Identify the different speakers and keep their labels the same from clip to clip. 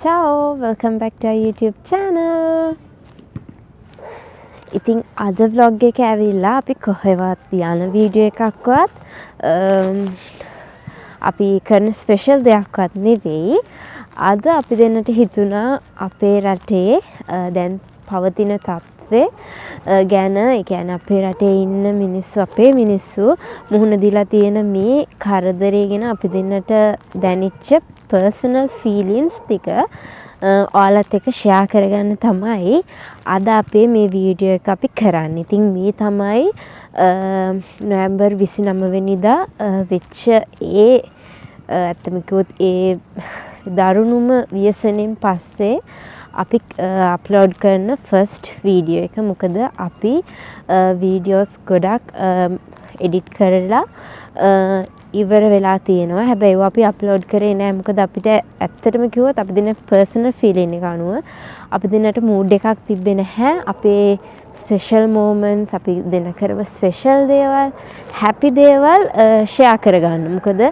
Speaker 1: Ciao, welcome back to our YouTube channel. ඉතින් අද vlog එක ඇවිල්ලා අපි කොහෙවත් යන වීඩියෝ එකක්වත් අපි කරන ස්පෙෂල් දෙයක්වත් නෙවෙයි. අද අපි දෙන්නට හිතුණා අපේ රටේ දැන් පවතින තත්ත්වය ගැන, ඒ කියන්නේ අපේ රටේ ඉන්න මිනිස්සු, අපේ මිනිස්සු මුහුණ දීලා තියෙන මේ කරදරේ ගැන අපි දෙන්නට දැනෙච්ච personal feelings ටික ඔයාලත් එක්ක ෂෙයා කරගන්න තමයි අද අපේ මේ වීඩියෝ එක අපි කරන්නේ. ඉතින් මේ තමයි නොවැම්බර් 29 වෙනිදා වෙච්ච ඇත්තම කිව්වොත් ඒ දරුණුම ව්‍යසනයෙන් පස්සේ අපි අප්ලෝඩ් කරන ෆස්ට් වීඩියෝ එක. මොකද අපි වීඩියෝස් ගොඩක් එඩිට් කරලා ඉවර වෙලා තියෙනවා. හැබැයි ඒවා අපි අප්ලෝඩ් කරේ නෑ. මොකද අපිට ඇත්තටම කිව්වොත් අපි දෙන පර්සනල් ෆීලින් එක අනුව අපි දෙන්නට මූඩ් එකක් තිබ්බේ නැහැ. අපේ ස්පෙෂල් මොමන්ට්ස්, අපි දෙන කරව ස්පෙෂල් දේවල්, හැපි දේවල් ෂෙයා කරගන්න. මොකද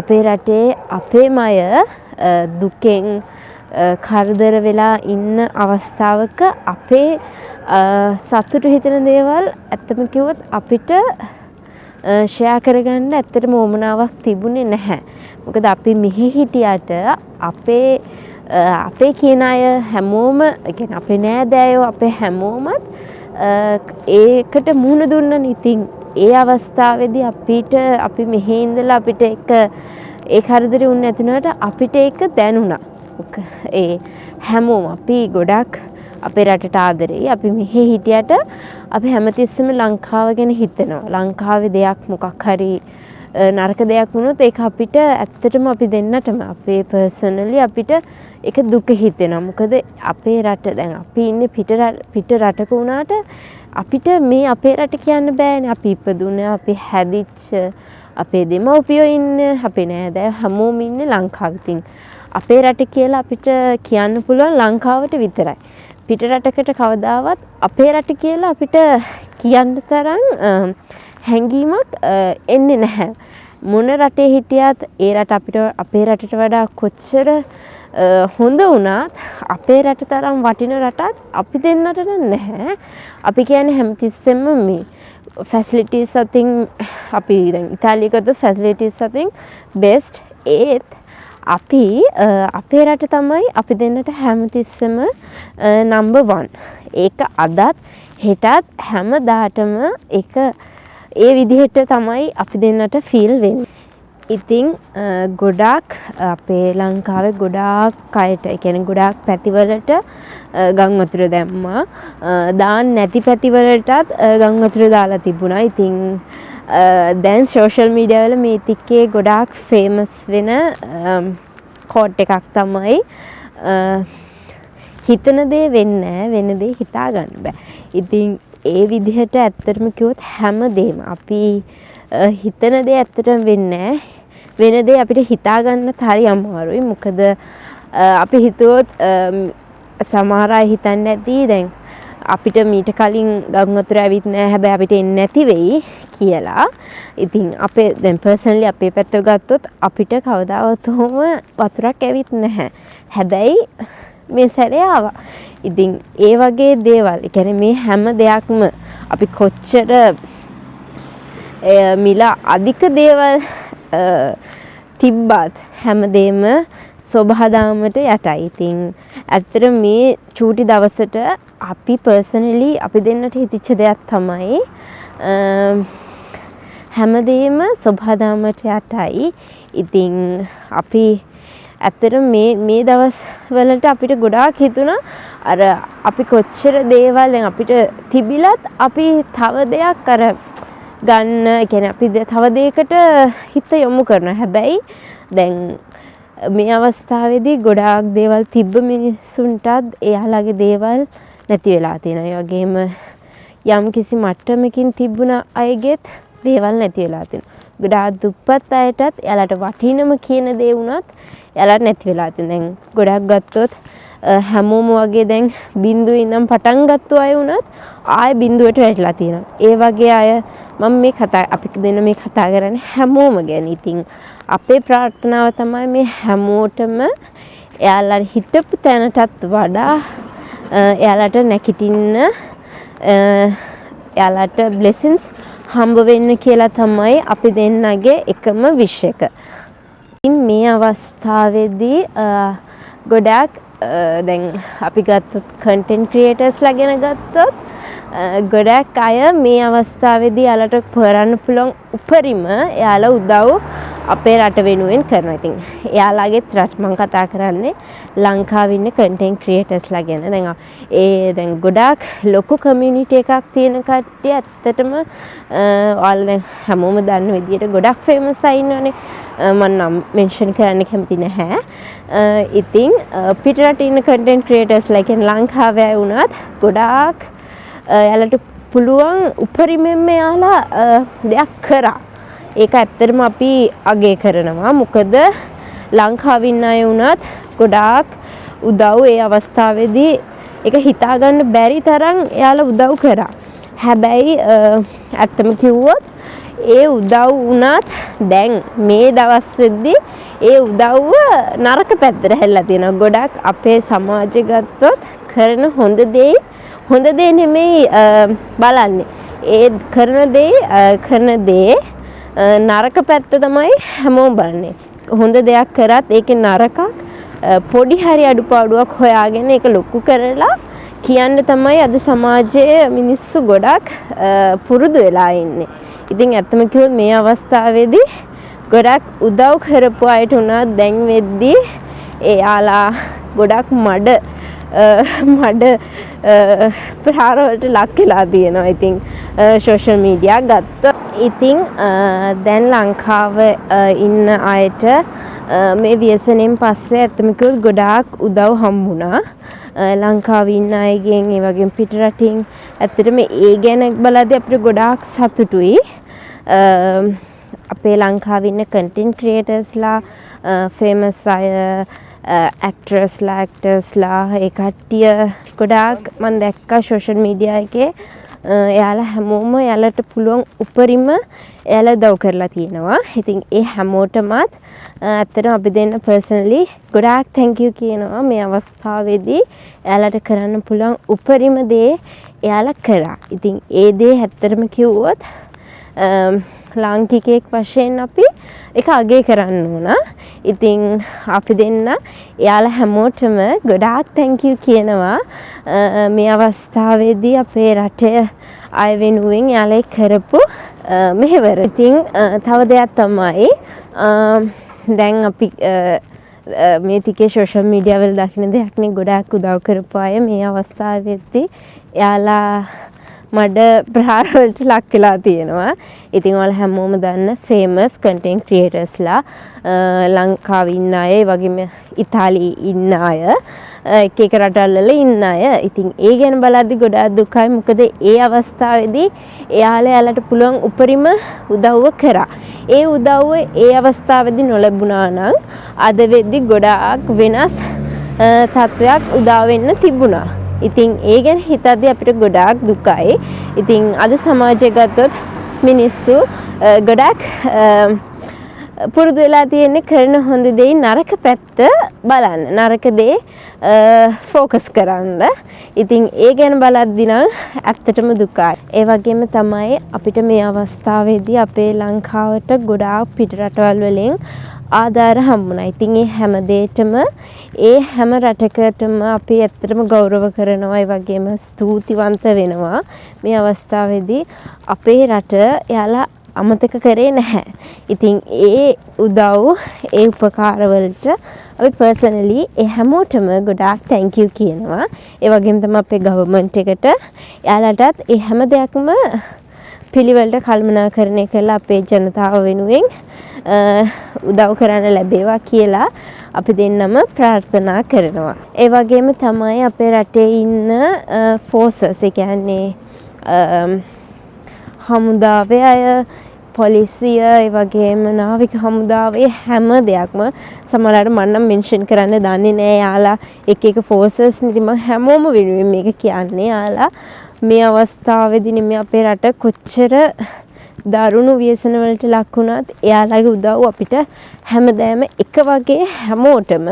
Speaker 1: අපේ රටේ අපේම අය දුකෙන් කරදර වෙලා ඉන්න අවස්ථාවක අපේ සතුටු හිතෙන දේවල් ඇත්තම කිව්වොත් අපිට ෂෙයා කරගන්න ඇත්තටම උවමනාවක් තිබුණේ නැහැ. මොකද අපි මෙහි හිටියට අපේ කියන අය හැමෝම, ඒ කියන්නේ අපේ නෑදෑයෝ, අපේ හැමෝමත් ඒකට මුහුණ දුන්නනේ. ඉතින් ඒ අවස්ථාවේදී අපි මෙහි ඉඳලා අපිට ඒ කරදරේ උන් නැතුණාට අපිට ඒක දැනුණා. ඒ හැමෝම අපි ගොඩක් අපේ රටට ආදරෙයි. අපි මෙහි හිටියට අපි හැමතිස්සෙම ලංකාව ගැන හිතනවා. ලංකාවේ දෙයක් මොකක් හරි නරක දෙයක් වුණොත් ඒක අපිට ඇත්තටම අපි දෙන්නටම අපේ පර්සනලි අපිට ඒක දුක හිතෙනවා. මොකද අපේ රට දැන් අපි ඉන්නේ පිට රටක වුණාට අපිට මේ අපේ රට කියන්න බෑනේ. අපි ඉපදුනේ, අපි හැදිච්ච, අපේ දෙමව්පියෝ ඉන්නේ, අපේ නෑදෑයෝ හැමෝම ඉන්නේ ලංකාවේ. ඉතින් අපේ රට කියලා අපිට කියන්න පුළුවන් ලංකාවට විතරයි. පිට රටකට කවදාවත් අපේ රට කියලා අපිට කියන්න තරම් හැඟීමක් එන්නේ නැහැ. මොන රටේ හිටියත් ඒ රට අපිට අපේ රටට වඩා කොච්චර හොඳ වුණත් අපේ රට තරම් වටින රටක් අපි දෙන්නට නැහැ. අපි කියන්නේ හැමතිස්සෙම මේ facilities අතින් අපි දැන් ඉතාලියක ගත්තොත් facilities අතින් best. ඒත් අපි අපේ රට තමයි අපි දෙන්නට හැමතිස්සෙම number 1. ඒක අදත් හෙටත් හැමදාටම ඒ විදිහට තමයි අපි දෙන්නට ෆීල් වෙන්නේ. ඉතින් ගොඩාක් අපේ ලංකාවේ ගොඩාක් අයට, ඒ කියන්නේ ගොඩාක් පැතිවලට ගම් වතුර දැම්මා. දාන්න නැති පැතිවලටත් ගම් වතුර දාලා තිබුණා. ඉතින් දැන් සෝෂල් මීඩියා වල මේ තික්කේ ගොඩාක් ෆේමස් වෙන කෝට් එකක් තමයි හිතන දේ වෙන්නේ, වෙන දේ හිතා ගන්න බෑ. ඉතින් ඒ විදිහට ඇත්තටම කිව්වොත් හැමදේම අපි හිතන දේ ඇත්තටම වෙන්නේ, වෙන දේ අපිට හිතා ගන්නත් හරි අමාරුයි. මොකද අපි හිතුවොත් සමහර අය හිතන්නේ නැති දැන් අපිට මීට කලින් ගම් වතුර ඇවිත් නැහැ, හැබැයි අපිට එන්නේ නැති වෙයි කියලා. ඉතින් අපේ දැන් පර්සනලි අපේ පැත්ත ගත්තොත් අපිට කවදාවත් ඔහොම වතුරක් ඇවිත් නැහැ. හැබැයි මේ සැරේ ආවා. ඉතින් ඒ වගේ දේවල්, ඒ කියන්නේ මේ හැම දෙයක්ම අපි කොච්චර මිල අධික දේවල් තිබ්බත් හැමදේම සබහාදාමට යටයි. ඉතින් ඇත්තට මේ චූටි දවසට අපි පර්සනලි අපි දෙන්නට හිතිච්ච දෙයක් තමයි හැමදේම සබහාදාමට යටයි. ඉතින් අපි ඇත්තට මේ දවස් වලට අපිට ගොඩාක් හිතුණා අර අපි කොච්චර දේවල් දැන් අපිට තිබිලත් අපි තව දෙයක් අර ගන්න, ඒ කියන්නේ අපි තව දෙයකට හිත යොමු කරනවා. හැබැයි දැන් මේ අවස්ථාවේදී ගොඩාක් දේවල් තිබ්බ මිනිස්සුන්ටත් එයාලගේ දේවල් නැති වෙලා තියෙනවා. ඒ වගේම යම් කිසි මට්ටමකින් තිබුණ අයගෙත් දේවල් නැති වෙලා තියෙනවා. ගොඩාක් දුප්පත් අයටත් එයාලට වටිනම කියන දේ වුණත් එයාලට නැති වෙලා තියෙනවා. දැන් ගොඩක් ගත්තොත් හැමෝම වගේ දැන් බිඳුවේ ඉඳන් පටන් ගත්ත අය වුණත් ආයෙ බිඳුවට වැටලා තියෙනවා. ඒ වගේ අය අපි දෙන මේ කතා කරන්නේ හැමෝම ගැන. ඉතින් අපේ ප්‍රාර්ථනාව තමයි මේ හැමෝටම එයාලා හිටපු තැනටත් වඩා එයාලට නැගිටින්න එයාලට බ්ලෙසින්ස් හම්බ වෙන්න කියලා තමයි අපි දෙන්නගේ එකම විශ් එක. මේ අවස්ථාවේදී ගොඩාක් දැන් අපි ගත්තොත් කන්ටෙන්ට් ක්‍රියේටර්ස්ලා ගැන ගත්තොත් ගොඩක් අය මේ අවස්ථාවේදී යාලට කරන්න පුළුවන් උපරිම යාලා උදව් අපේ රට වෙනුවෙන් කරනවා. ඉතින් එයාලගේත් රට මම කතා කරන්නේ ලංකාවේ ඉන්න කන්ටෙන්ට් ක්‍රියේටර්ස්ලා ගැන. දැන් ගොඩාක් ලොකු කමියුනිටි එකක් තියෙන කට්ටිය ඇත්තටම ඔයාලා දැන් හැමෝම දන්න විදියට ගොඩක් ෆේමස් අය ඉන්නවනේ. මම නම් මෙන්ෂන් කරන්න කැමති නැහැ. ඉතින් පිටරට ඉන්න කන්ටෙන්ට් ක්‍රියේටර්ස්ලා කියන්නේ ලංකාවේ අය වුණත් ගොඩාක් යාලට පුළුවන් උපරිමෙන්ම යාලා දෙයක් කරා. ඒක ඇත්තටම අපි අගය කරනවා. මොකද ලංකාවේ ඉන්න අය වුණත් ගොඩාක් උදව් ඒ අවස්ථාවේදී ඒක හිතාගන්න බැරි තරම් යාලා උදව් කරා. හැබැයි ඇත්තම කිව්වොත් ඒ උදව් වුණත් දැන් මේ දවස් වෙද්දී ඒ උදව්ව නරක පැත්තට හැල්ලා තියෙනවා. ගොඩක් අපේ සමාජය ගත්තොත් කරන හොඳ දේ නෙමෙයි බලන්නේ. ඒ කරන දේ නරක පැත්ත තමයි හැමෝම බලන්නේ. හොඳ දෙයක් කරත් ඒකේ නරකක් පොඩි හරි අඩුපාඩුවක් හොයාගෙන ඒක ලොකු කරලා කියන්න තමයි අද සමාජයේ මිනිස්සු ගොඩක් පුරුදු වෙලා ඉන්නේ. ඉතින් ඇත්තම කිව්වොත් මේ අවස්ථාවේදී ගොඩක් උදව් කරපු අයට උනා දැන් වෙද්දී එයාලා ගොඩක් මඩ ප්‍රහාරවලට ලක් වෙලා තියෙනවා. ඉතින් සෝෂල් මීඩියා ගත්තා. ඉතින් දැන් ලංකාවේ ඉන්න අයට මේ ව්‍යසනයෙන් පස්සේ ඇත්තම කිව්වොත් ගොඩාක් උදව් හම්බුණා. ලංකාවේ ඉන්න අයගෙන් ඒ වගේම පිටරටින් ඇත්තටම ඒ ගැන බලද්දී අපිට ගොඩාක් සතුටුයි. අපේ ලංකාවේ ඉන්න කන්ටෙන්ට් ක්‍රියේටර්ස්ලා ෆේමස් අය ඇක්ටර්ස්ලා ඒ කට්ටිය ගොඩාක් මම දැක්කා සෝෂල් මීඩියා එකේ එයාලා හැමෝම එයාලට පුළුවන් උපරිම එයාලා උදව් කරලා තියෙනවා. ඉතින් ඒ හැමෝටමත් ඇත්තටම අපි දෙන්න පර්සනලි ගොඩාක් thank you කියනවා. මේ අවස්ථාවේදී එයාලට කරන්න පුළුවන් උපරිම දේ එයාලා කරා. ඉතින් ඒ දේ ඇත්තටම කිව්වොත් ලාංකිකයෙක් වශයෙන් අපි ඒක අගය කරන්න ඕන. ඉතින් අපි දෙන්න එයාලා හැමෝටම ගොඩාක් thank you කියනවා. මේ අවස්ථාවේදී අපේ රටේ අය වෙනුවෙන් එයාලා කරපු මෙහෙවර. ඉතින් තව දෙයක් තමයි දැන් අපි මේ තිකේ සෝෂල් මීඩියා වල දකින්න දෙයක් නේ ගොඩාක් උදව් කරපු අය මේ අවස්ථාවේදී එයාලා මඩ ප්‍රහාර වලට ලක් වෙලා තියෙනවා. ඉතින් ඔයාලා හැමෝම දන්න ෆේමස් කන්ටෙන්ට් ක්‍රියේටර්ස්ලා ලංකාවේ ඉන්න අය, ඒ වගේම ඉතාලියේ ඉන්න අය, එක එක රටවල ඉන්න අය. ඉතින් ඒ ගැන බලද්දි ගොඩාක් දුකයි. මොකද ඒ අවස්ථාවේදී එයාලට පුළුවන් උපරිම උදව්ව කරා. ඒ උදව්ව ඒ අවස්ථාවේදී නොලැබුණා නම් අද වෙද්දි ගොඩාක් වෙනස් තත්වයක් උදා වෙන්න තිබුණා. ඉතින් ඒ ගැන හිතද්දී අපිට ගොඩාක් දුකයි. ඉතින් අද සමාජය ගත්තොත් මිනිස්සු ගොඩාක් පුරුදු වෙලා තියෙන්නේ කරන හොඳ දේ නරක පැත්ත බලන්න. නරක දේ ફોකස් කරන්න. ඉතින් ඒ ගැන බලද්දී නම් ඇත්තටම දුකයි. ඒ වගේම තමයි අපිට මේ අවස්ථාවේදී අපේ ලංකාවට ගොඩාක් පිටරටවල් වලින් ආධාර හම්බුණා. ඉතින් ඒ හැම දෙයකටම ඒ හැම රටකටම අපි ඇත්තටම ගෞරව කරනවා. ඒ වගේම ස්තුතිවන්ත වෙනවා. මේ අවස්ථාවේදී අපේ රට යාලා අමතක කරේ නැහැ. ඉතින් ඒ උදව් ඒ උපකාරවලට අපි පර්සනලි ඒ හැමෝටම ගොඩාක් thank you කියනවා. ඒ වගේම තමයි අපේ ගවර්න්මන්ට් එකට යාලටත් ඒ හැම දෙයක්ම පිළිවෙලට කළමනාකරණය කරලා අපේ ජනතාව වෙනුවෙන් උදව් කරන්න ලැබේවා කියලා අපි දෙන්නම ප්‍රාර්ථනා කරනවා. ඒ වගේම තමයි අපේ රටේ ඉන්න ෆෝසස්, ඒ කියන්නේ හමුදාවේ අය, පොලිසිය, ඒ වගේම නාවික හමුදාවේ හැම දෙයක්ම සමහරවිට මම නම් මෙන්ෂන් කරන්න දන්නේ නැහැ. යාලා එක එක ෆෝසස් ඉතින් මම හැමෝම වෙනුවෙන් මේක කියන්නේ. යාලා මේ අවස්ථාවේදී මේ අපේ රට කොච්චර දරුණු ව්‍යසන වලට ලක් වුණත් එයාලගේ උදව් අපිට හැමදාම එක වගේ හැමෝටම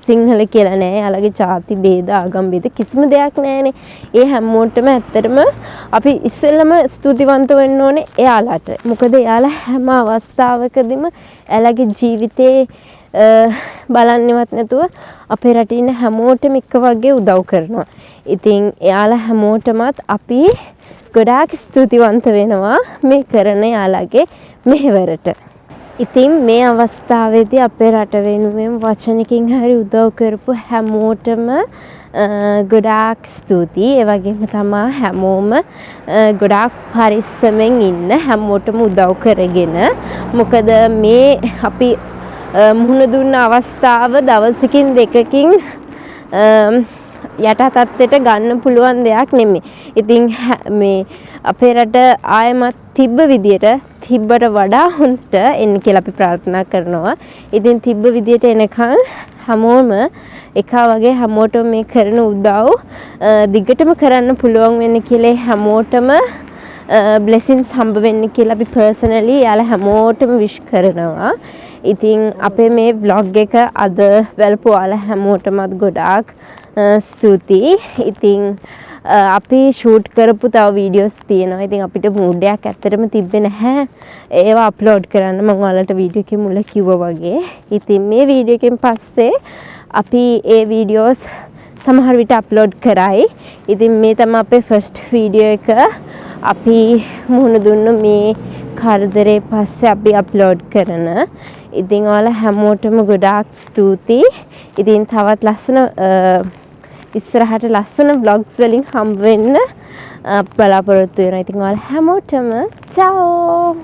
Speaker 1: සිංහල කියලා නෑ. එයාලගේ ජාති භේද ආගම් භේද කිසිම දෙයක් නෑනේ. ඒ හැමෝටම ඇත්තටම අපි ඉස්සෙල්ලම ස්තුතිවන්ත වෙන්න ඕනේ එයාලට. මොකද එයාලා හැම අවස්ථාවකදීම එයාලගේ ජීවිතේ බලන්නේවත් නැතුව අපේ රටේ ඉන්න හැමෝටම එක වගේ උදව් කරනවා. ඉතින් එයාලා හැමෝටමත් අපි ගොඩාක් ස්තුතිවන්ත වෙනවා මේ කරන යාළගේ මෙහෙවරට. ඉතින් මේ අවස්ථාවේදී අපේ රට වෙනුවෙන් වචනකින් හරි උදව් කරපු හැමෝටම ගොඩාක් ස්තුතියි. ඒ වගේම තමයි හැමෝම ගොඩාක් පරිස්සමෙන් ඉන්න හැමෝටම උදව් කරගෙන. මොකද මේ අපි මුහුණ දුන්න අවස්ථාව දවසකින් දෙකකින් යටා තත්ත්වයට ගන්න පුළුවන් දෙයක් නෙමෙයි. ඉතින් මේ අපේ රට ආයමත් තිබ්බ විදියට තිබ්බට වඩා හොඳට එන්න කියලා අපි ප්‍රාර්ථනා කරනවා. ඉතින් තිබ්බ විදියට එනකන් හැමෝම එකා වගේ හැමෝටම මේ කරන උදව් දිගටම කරන්න පුළුවන් වෙන්න කියලා හැමෝටම බ්ලෙසින්ස් හම්බ වෙන්න කියලා අපි පර්සනලි යාලා හැමෝටම විශ් කරනවා. ඉතින් අපේ මේ vlog එක අද බලපු ඔයාලා හැමෝටමත් ගොඩාක් ස්තුතියි. ඉතින් අපි ෂූට් කරපු තව වීඩියෝස් තියෙනවා. ඉතින් අපිට මූඩ් එකක් ඇත්තටම තිබ්බේ නැහැ ඒවා අප්ලෝඩ් කරන්න. මම ඔයාලට වීඩියෝ එකේ මුල කිව්වා වගේ. ඉතින් මේ වීඩියෝ එකෙන් පස්සේ අපි ඒ වීඩියෝස් සමහර විට අප්ලෝඩ් කරයි. ඉතින් මේ තමයි අපේ ෆස්ට් වීඩියෝ එක. අපි මුහුණ දුන්න මේ කරදරේ පස්සේ අපි අප්ලෝඩ් කරන. ඉතින් ඔයාලා හැමෝටම ගොඩාක් ස්තුතියි. ඉතින් තවත් ලස්සන ඉස්සරහට ලස්සන vlogs වලින් හම්බ වෙන්න බලාපොරොත්තු වෙනවා. ඉතින් ඔයාලා හැමෝටම චාෝ.